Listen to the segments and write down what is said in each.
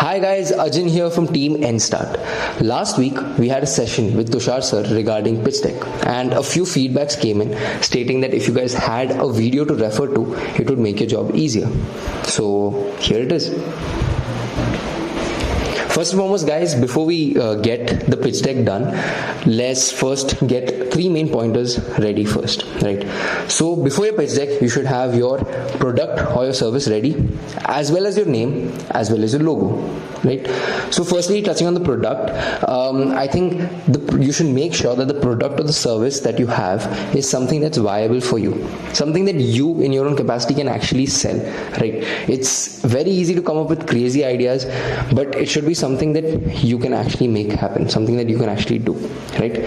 Hi guys, Ajin here from Team NStart. Last week we had a session with Tushar sir regarding pitch deck, and a few feedbacks came in stating that if you guys had a video to refer to, it would make your job easier. So here it is. First and foremost, guys, before we get the pitch deck done, let's first get three main pointers ready first, right? So before your pitch deck, you should have your product or your service ready, as well as your name, as well as your logo, right? So firstly, touching on the product, I think you should make sure that the product or the service that you have is something that's viable for you, something that you in your own capacity can actually sell, right? It's very easy to come up with crazy ideas, but it should be something that you can actually make happen, something that you can actually do, right?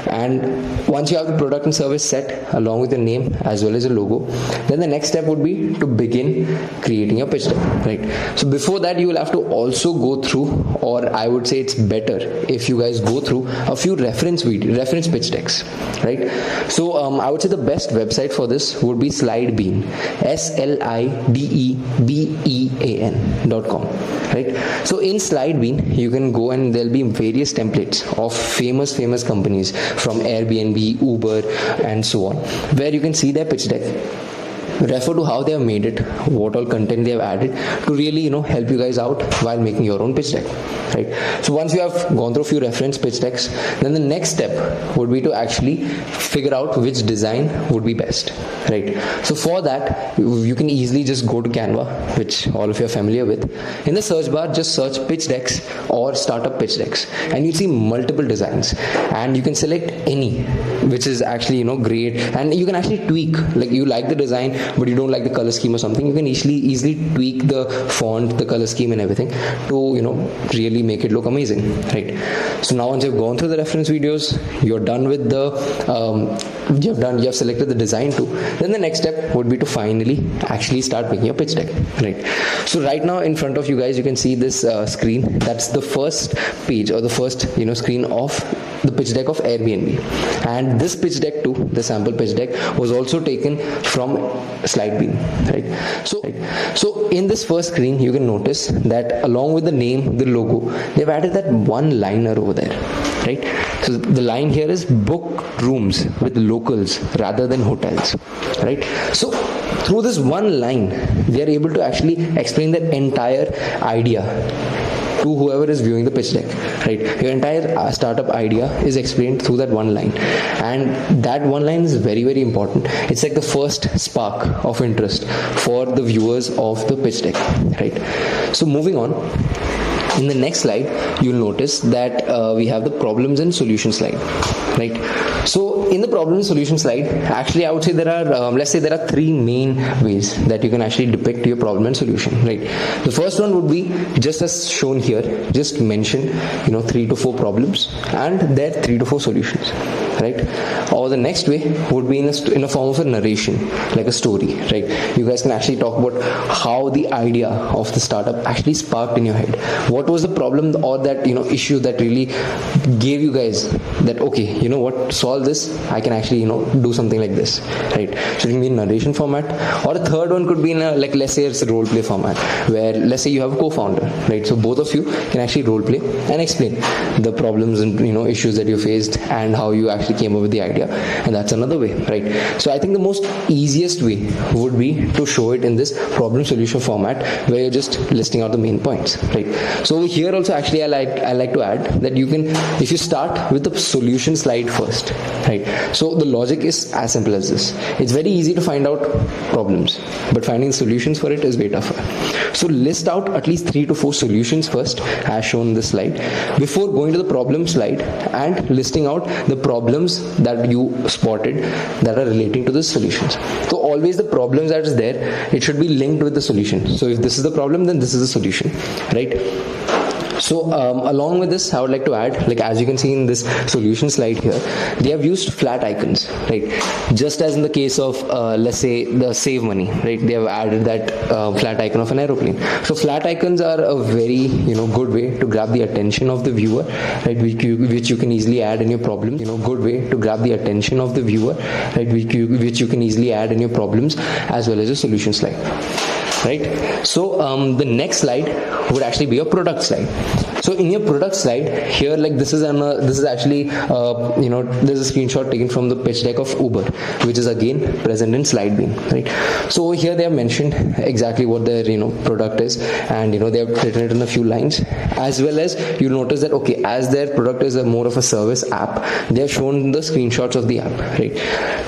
And once you have the product and service set along with your name as well as your logo, then the next step would be to begin creating your pitch deck, right? So before that, you will have to also go through, or I would say it's better if you guys go through a few reference pitch decks, right? So I would say the best website for this would be Slidebean, SLIDEBEAN.com, right? So in Slidebean, you can go and there'll be various templates of famous companies from Airbnb, Uber, and so on, where you can see their pitch deck, refer to how they have made it, what all content they have added to really help you guys out while making your own pitch deck, right? So once you have gone through a few reference pitch decks, then the next step would be to actually figure out which design would be best, right? So for that, you can easily just go to Canva, which all of you are familiar with. In the search bar, just search pitch decks or startup pitch decks, and you'll see multiple designs, and you can select any which is actually great, and you can actually tweak, like you like the design but you don't like the color scheme or something, you can easily tweak the font, the color scheme and everything to really make it look amazing, right? So now once you've gone through the reference videos, you're done with the you have selected the design too, then the next step would be to finally actually start making your pitch deck, right? So right now in front of you guys, you can see this screen. That's the first page or the first screen of the pitch deck of Airbnb, and this pitch deck too, the sample pitch deck, was also taken from Slidebean, right? So in this first screen, you can notice that along with the name, the logo, they've added that one liner over there, right? So the line here is book rooms with locals rather than hotels, right? So through this one line, they are able to actually explain the entire idea to whoever is viewing the pitch deck, right? Your entire startup idea is explained through that one line, and that one line is very important. It's like the first spark of interest for the viewers of the pitch deck, right? So moving on, in the next slide, you'll notice that we have the problems and solution slide, right? So in the problem and solution slide, actually I would say there are, let's say there are three main ways that you can actually depict your problem and solution, right? The first one would be just as shown here, just mention 3 to 4 problems and their 3 to 4 solutions, right? Or the next way would be in a form of a narration, like a story, right? You guys can actually talk about how the idea of the startup actually sparked in your head. What was the problem or that issue that really gave you guys that, okay, solve this, I can actually do something like this, right? So it can be in narration format, or a third one could be in a, like, let's say it's a role play format, where let's say you have a co-founder, right? So both of you can actually role play and explain the problems and issues that you faced and how you actually came up with the idea, and that's another way, right? So I think the most easiest way would be to show it in this problem solution format, where you're just listing out the main points, right? So here also actually I like to add that you can, if you start with the solution slide first, right? So the logic is as simple as this. It's very easy to find out problems, but finding solutions for it is way tougher. So list out at least 3 to 4 solutions first, as shown in this slide, before going to the problem slide and listing out the problems that you spotted that are relating to the solutions. So always the problems that is there, it should be linked with the solution. So if this is the problem, then this is the solution, right? So along with this, I would like to add, like as you can see in this solution slide here, they have used flat icons, right? Just as in the case of let's say the save money, right? They have added that flat icon of an aeroplane. So flat icons are a very good way to grab the attention of the viewer, right? Which you can easily add in your problems. Good way to grab the attention of the viewer, right? Which you can easily add in your problems as well as your solution slide. right? So the next slide would actually be your product slide. So in your product slide here, like this is actually there's a screenshot taken from the pitch deck of Uber, which is again present in slide bean, right? So over here they have mentioned exactly what their product is, and they have written it in a few lines, as well as you'll notice that okay, as their product is more of a service app, they have shown the screenshots of the app, right?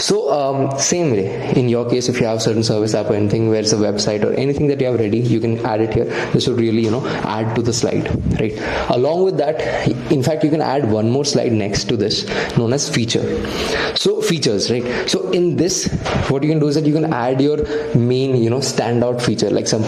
So same way in your case, if you have certain service app or anything where it's a website or anything that you have ready, you can add it here. This would really add to the slide, right? Along with that, in fact, you can add one more slide next to this known as feature. So features, right? So in this, what you can do is that you can add your main standout feature, like some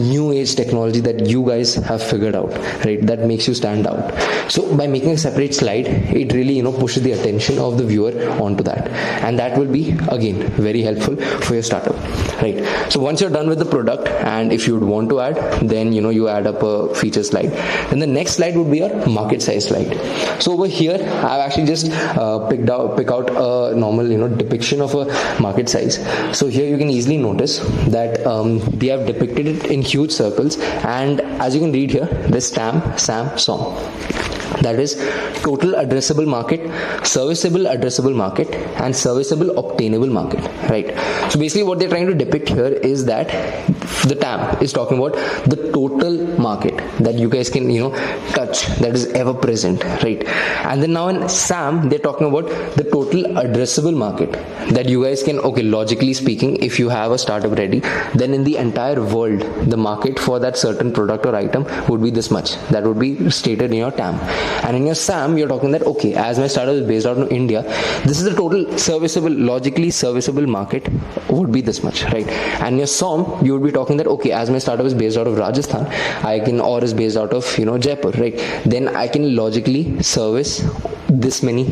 new age technology that you guys have figured out, right, that makes you stand out. So by making a separate slide, it really pushes the attention of the viewer onto that, and that will be again very helpful for your startup, right? So once you're done with the product, and if you would want to add, then you add up a feature slide. Then the next slide would be your market size slide. So over here I've actually just pick out a normal depiction of a market size. So here you can easily notice that they have depicted it in huge circles, and as you can read here, there's TAM, SAM, SOM. That is total addressable market, serviceable addressable market, and serviceable obtainable market, right? So basically what they're trying to depict here is that the TAM is talking about the total market that you guys can touch, that is ever present, right? And then now in SAM, they're talking about the total addressable market that you guys can, okay, logically speaking, if you have a startup ready, then in the entire world, the market for that certain product or item would be this much. That would be stated in your TAM. And in your SAM, you're talking that, okay, as my startup is based out of India, this is the total serviceable, logically serviceable market would be this much, right? And your SOM, you would be talking that, okay, as my startup is based out of Rajasthan, or is based out of, Jaipur, right? Then I can logically service this many,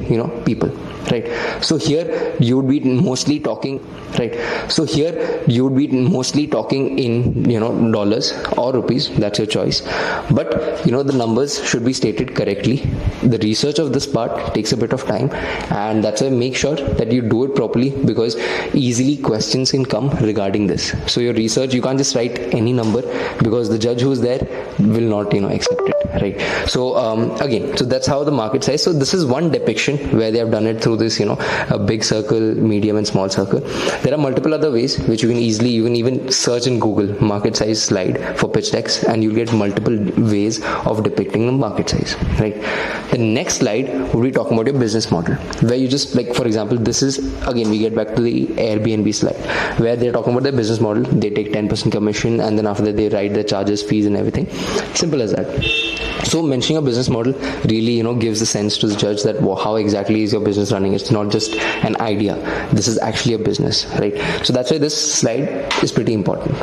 people, right? So here you would be mostly talking, right? So here you would be mostly talking in, dollars or rupees, that's your choice. But, the numbers should be stated correctly. The research of this part takes a bit of time, and that's why make sure that you do it properly, because easily questions can come regarding this. So your research, you can't just write any number, because the judge who's there will not, accept it, right? So again, so that's how the market size. So this is one depiction where they have done it through this, a big circle, medium and small circle. There are multiple other ways which you can even search in Google market size slide for pitch decks, and you'll get multiple ways of depicting the market size, right? The next slide will be talking about your business model, where you just, like, for example, this is, again, we get back to the Airbnb slide, where they're talking about their business model. They take 10% commission, and then after that they write their charges, fees and everything. Simple as that. So mentioning a business model really, gives a sense to the judge that how exactly is your business running. It's not just an idea. This is actually a business, right? So that's why this slide is pretty important.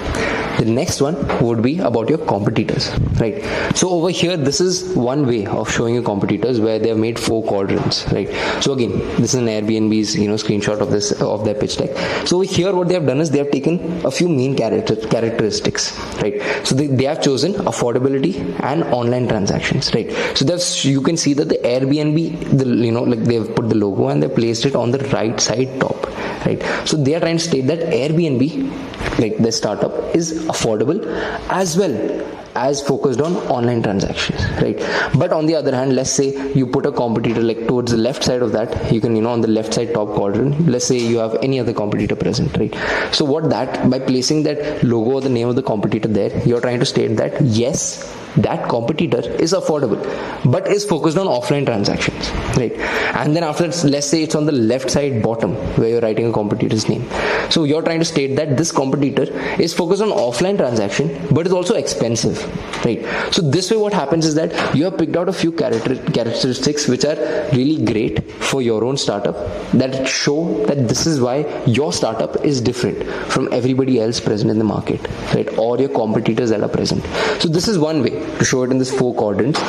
The next one would be about your competitors, right? So over here, this is one way of showing your competitors, where they have made 4 quadrants, right? So again, this is an Airbnb's, screenshot of their pitch deck. So over here, what they have done is they have taken a few main characteristics, right? So they have chosen affordability and online transactions, right? So you can see that the Airbnb, like they've put the logo and they placed it on the right side top, right? So they are trying to state that Airbnb, like the startup, is affordable as well as focused on online transactions, right? But on the other hand, let's say you put a competitor like towards the left side of that, you can, on the left side top quadrant, let's say you have any other competitor present, right? So by placing that logo or the name of the competitor there, you're trying to state that yes, that competitor is affordable but is focused on offline transactions, right? And then after, let's say it's on the left side bottom where you're writing a competitor's name, so you're trying to state that this competitor is focused on offline transaction but is also expensive, right? So this way what happens is that you have picked out a few characteristics which are really great for your own startup, that show that this is why your startup is different from everybody else present in the market, right? Or your competitors that are present. So this is one way to show it in this 4 quadrants.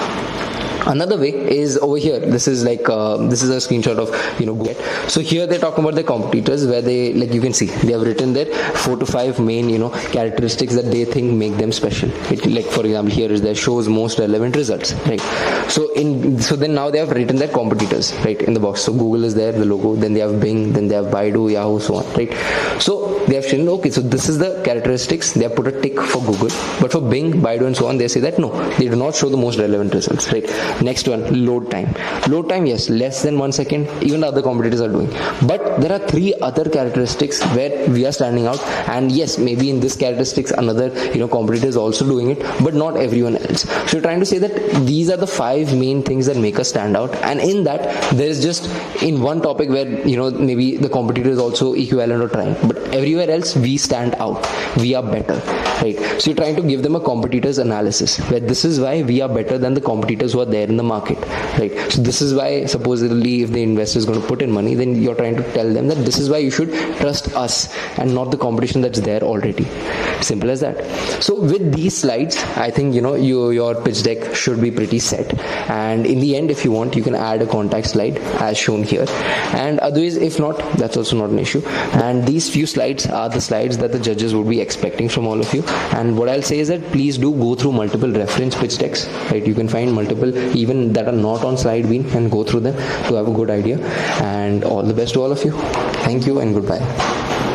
Another way is over here. This is like this is a screenshot of Google. So here they're talking about their competitors, where they, like you can see, they have written their 4 to 5 main characteristics that they think make them special. Like for example, here is their shows most relevant results, right? So then now they have written their competitors, right, in the box. So Google is there, the logo, then they have Bing, then they have Baidu, Yahoo, so on, right? So they have shown, okay, so this is the characteristics. They have put a tick for Google, but for Bing, Baidu and so on, they say that no, they do not show the most relevant results, right? Next one, load time. Load time, yes, less than 1 second, even the other competitors are doing. But there are 3 other characteristics where we are standing out, and yes, maybe in this characteristics another competitor is also doing it, but not everyone else. So you're trying to say that these are the 5 main things that make us stand out, and in that there is just in one topic where maybe the competitor is also equivalent or trying, but everywhere else we stand out, we are better, right? So you're trying to give them a competitor's analysis, where this is why we are better than the competitors who are there in the market, right? So this is why supposedly if the investor is going to put in money, then you're trying to tell them that this is why you should trust us and not the competition that's there already. Simple as that. So with these slides, I think your pitch deck should be pretty set, and in the end, if you want, you can add a contact slide as shown here, and otherwise if not, that's also not an issue. And these few slides are the slides that the judges would be expecting from all of you. And what I'll say is that please do go through multiple reference pitch decks, right? You can find multiple even that are not on slide bean and go through them to have a good idea. And all the best to all of you. Thank you and goodbye.